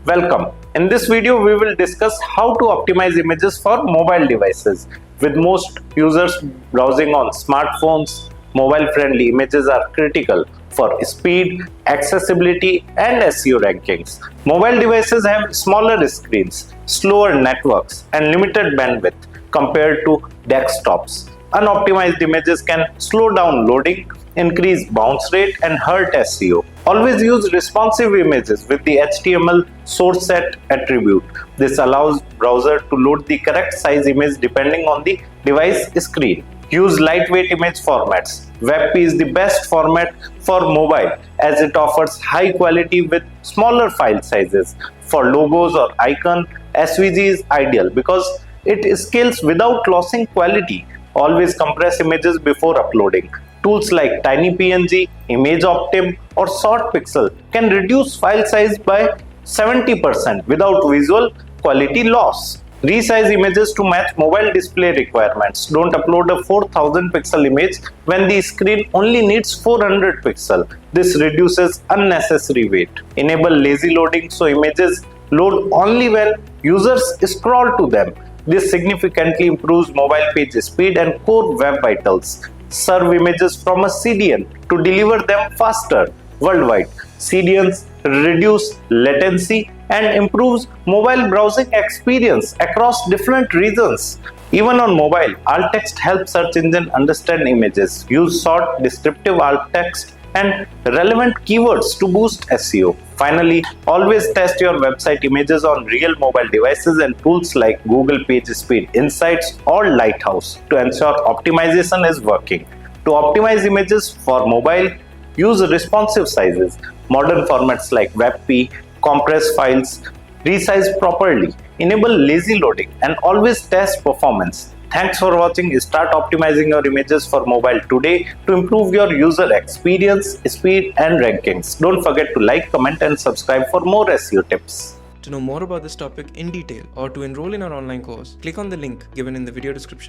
Welcome. In this video, we will discuss how to optimize images for mobile devices. With most users browsing on smartphones, mobile-friendly images are critical for speed, accessibility, and SEO rankings. Mobile devices have smaller screens, slower networks, and limited bandwidth compared to desktops. Unoptimized images can slow down loading, increase bounce rate, and hurt SEO. Always use responsive images with the HTML source set attribute. This allows browser to load the correct size image depending on the device screen. Use lightweight image formats. WebP is the best format for mobile as it offers high quality with smaller file sizes. For logos or icon, SVG is ideal because it scales without losing quality. Always compress images before uploading. Tools like TinyPNG, ImageOptim, or SortPixel can reduce file size by 70% without visual quality loss. Resize images to match mobile display requirements. Don't upload a 4000 pixel image when the screen only needs 400 pixel. This reduces unnecessary weight. Enable lazy loading so images load only when users scroll to them. This significantly improves mobile page speed and core web vitals. Serve images from a CDN to deliver them faster worldwide. CDNs reduce latency and improves mobile browsing experience across different regions. Even on mobile, alt text helps search engine understand images. Use short, descriptive alt text and relevant keywords to boost SEO. Finally, always test your website images on real mobile devices and tools like Google PageSpeed Insights or Lighthouse to ensure optimization is working. To optimize images for mobile, use responsive sizes. Modern formats like WebP, compress files, resize properly, enable lazy loading, and always test performance. Thanks for watching. Start optimizing your images for mobile today to improve your user experience, speed, and rankings. Don't forget to like, comment, and subscribe for more SEO tips. To know more about this topic in detail or to enroll in our online course, click on the link given in the video description.